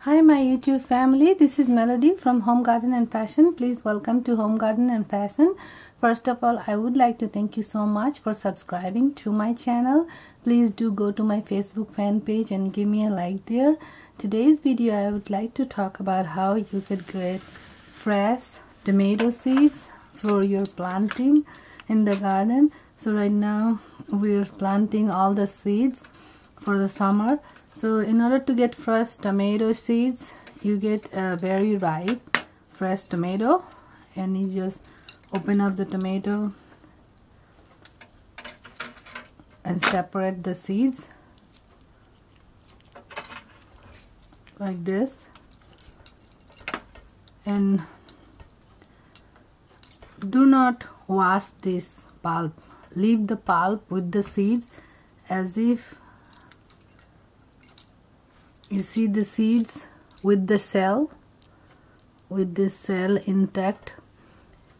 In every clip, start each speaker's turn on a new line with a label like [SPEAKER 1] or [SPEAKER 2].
[SPEAKER 1] Hi my YouTube family, this is Melody from Home Garden and Fashion. Please welcome to Home Garden and Fashion. First of all, I would like to thank you so much for subscribing to my channel. Please do go to my Facebook fan page and give me a like there. Today's video I would like to talk about how you could get fresh tomato seeds for your planting in the garden. So right now we're planting all the seeds for the summer. So in order to get fresh tomato seeds, you get a very ripe fresh tomato, and you just open up the tomato and separate the seeds like this, and do not wash this pulp. Leave the pulp with the seeds as if you see the seeds with the cell, with this cell intact.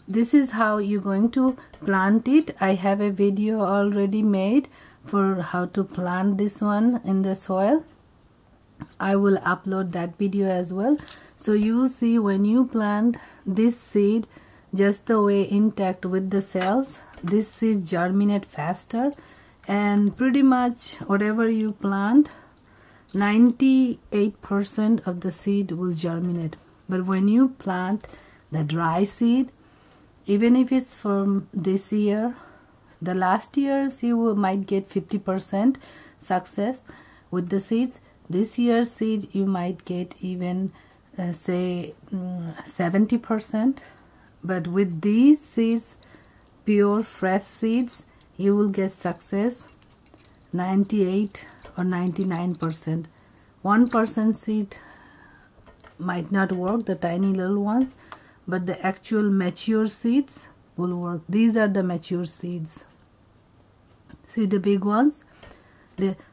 [SPEAKER 1] This is how you're going to plant it. I have a video already made for how to plant this one in the soil. I will upload that video as well. So you will see when you plant this seed just the way intact with the cells, this seed germinate faster, and pretty much whatever you plant, 98% of the seed will germinate. But when you plant the dry seed, even if it's from this year, the last years you might get 50% success with the seeds. This year's seed you might get even say 70%. But with these seeds, pure fresh seeds, you will get success 98 or 99%. 1% seed might not work, the tiny little ones, but the actual mature seeds will work. These are the mature seeds. See the big ones?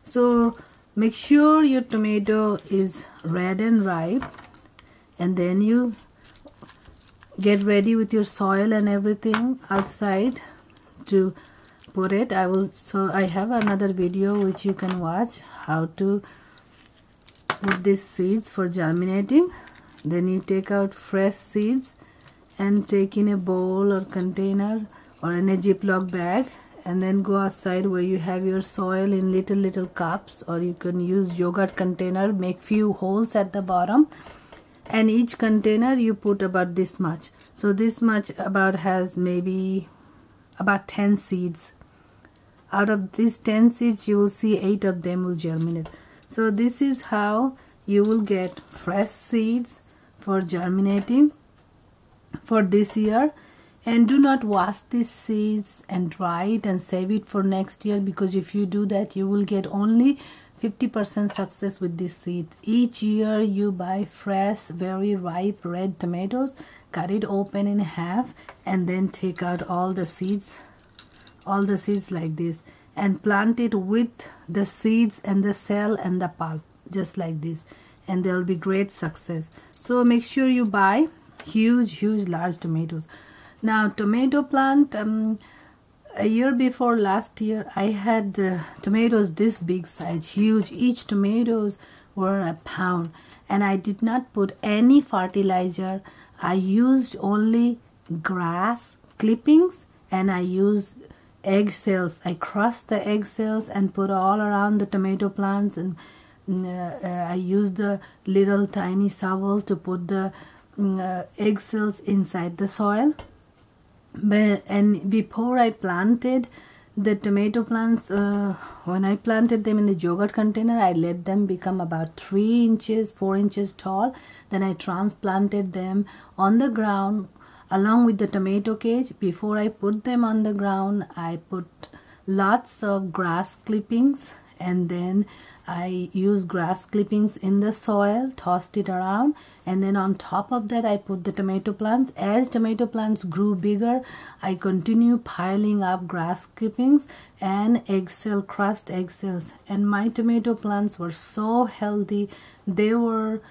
[SPEAKER 1] So make sure your tomato is red and ripe, and then you get ready with your soil and everything outside to put it. I have another video which you can watch how to put these seeds for germinating. Then you take out fresh seeds and take in a bowl or container or in a Ziploc bag, and then go outside where you have your soil in little cups, or you can use yogurt container. Make few holes at the bottom, and each container you put about this much. So this much about has maybe about 10 seeds. Out of these 10 seeds, you will see 8 of them will germinate. So this is how you will get fresh seeds for germinating for this year. And do not wash these seeds and dry it and save it for next year, because if you do that, you will get only 50% success with these seeds. Each year you buy fresh, very ripe red tomatoes, cut it open in half, and then take out all the seeds like this, and plant it with the seeds and the cell and the pulp, just like this, and there will be great success. So make sure you buy huge large tomatoes. Now tomato plant, a year before last year I had tomatoes this big size, huge. Each tomatoes were a pound, and I did not put any fertilizer. I used only grass clippings, and I used egg cells. I crushed the egg cells and put all around the tomato plants, and I used the little tiny shovel to put the egg cells inside the soil. And before I planted the tomato plants, when I planted them in the yogurt container, I let them become about 3 inches, 4 inches tall. Then I transplanted them on the ground along with the tomato cage. Before I put them on the ground, I put lots of grass clippings, and then I used grass clippings in the soil, tossed it around, and then on top of that I put the tomato plants. As tomato plants grew bigger, I continued piling up grass clippings and crushed egg cells, and my tomato plants were so healthy. They were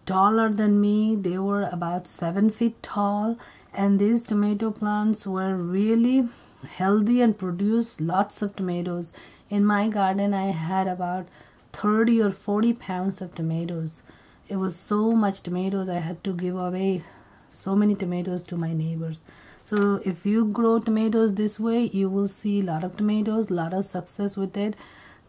[SPEAKER 1] taller than me. They were about 7 feet tall, and these tomato plants were really healthy and produced lots of tomatoes. In my garden I had about 30 or 40 pounds of tomatoes, it was so much tomatoes. I had to give away so many tomatoes to my neighbors. So if you grow tomatoes this way, you will see a lot of tomatoes, a lot of success with it.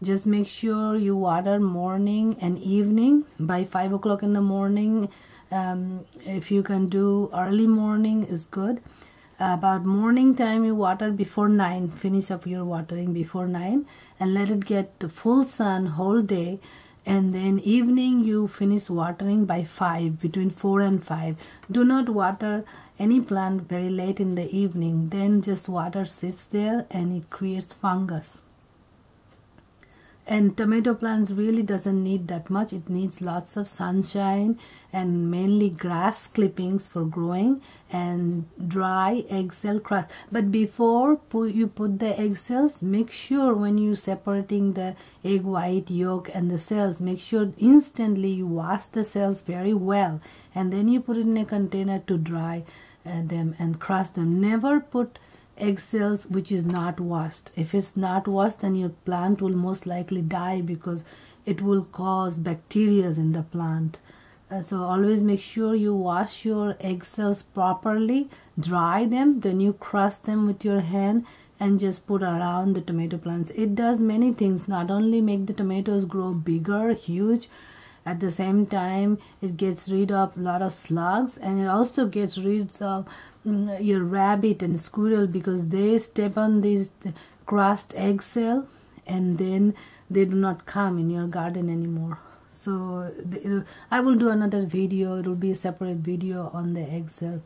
[SPEAKER 1] Just make sure you water morning and evening by 5 o'clock in the morning. If you can do early morning is good. About morning time you water before 9. Finish up your watering before 9 and let it get the full sun whole day. And then evening you finish watering by 5, between 4 and 5. Do not water any plant very late in the evening. Then just water sits there and it creates fungus. And tomato plants really doesn't need that much. It needs lots of sunshine and mainly grass clippings for growing and dry eggshell crust. But before you put the eggshells, make sure when you separating the egg white, yolk and the cells, make sure instantly you wash the cells very well, and then you put it in a container to dry them and crush them. Never put eggshells which is not washed. If it's not washed, then your plant will most likely die because it will cause bacteria in the plant. So always make sure you wash your eggshells properly, dry them, then you crush them with your hand and just put around the tomato plants. It does many things, not only make the tomatoes grow bigger, huge, at the same time it gets rid of a lot of slugs, and it also gets rid of your rabbit and squirrel because they step on this crushed eggshell and then they do not come in your garden anymore. So I will do another video. It will be a separate video on the eggshells,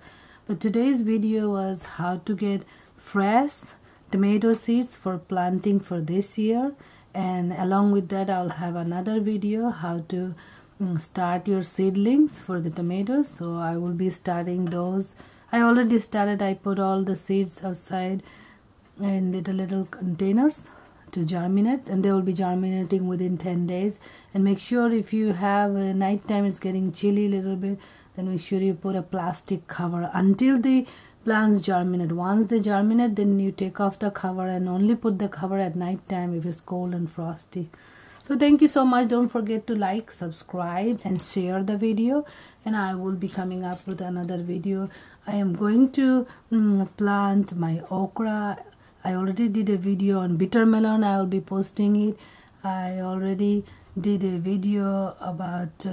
[SPEAKER 1] but today's video was how to get fresh tomato seeds for planting for this year, and along with that I'll have another video how to start your seedlings for the tomatoes. So I will be starting those. I already started. I put all the seeds outside in little containers to germinate, and they will be germinating within 10 days. And make sure if you have nighttime it's getting chilly a little bit, then make sure you put a plastic cover until the plants germinate. Once they germinate, then you take off the cover and only put the cover at night time if it's cold and frosty. So thank you so much. Don't forget to like, subscribe and share the video, and I will be coming up with another video. I am going to plant my okra. I already did a video on bitter melon. I will be posting it. I already did a video about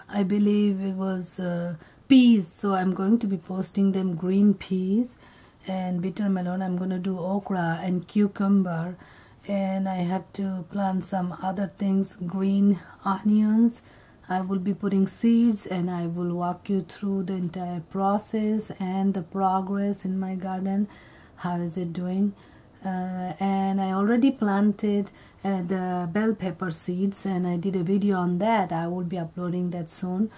[SPEAKER 1] I believe it was peas, so I'm going to be posting them. Green peas and bitter melon. I'm going to do okra and cucumber, and I have to plant some other things, green onions. I will be putting seeds, and I will walk you through the entire process and the progress in my garden. How is it doing? And I already planted the bell pepper seeds, and I did a video on that. I will be uploading that soon.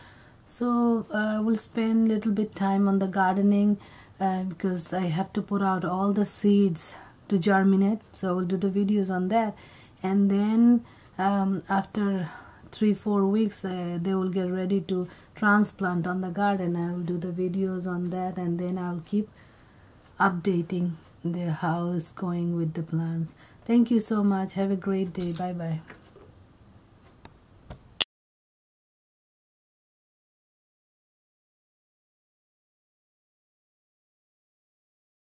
[SPEAKER 1] So I will spend a little bit time on the gardening because I have to put out all the seeds to germinate. So I will do the videos on that, and then after 3-4 weeks they will get ready to transplant on the garden. I will do the videos on that, and then I'll keep updating the how it's going with the plants. Thank you so much. Have a great day. Bye bye.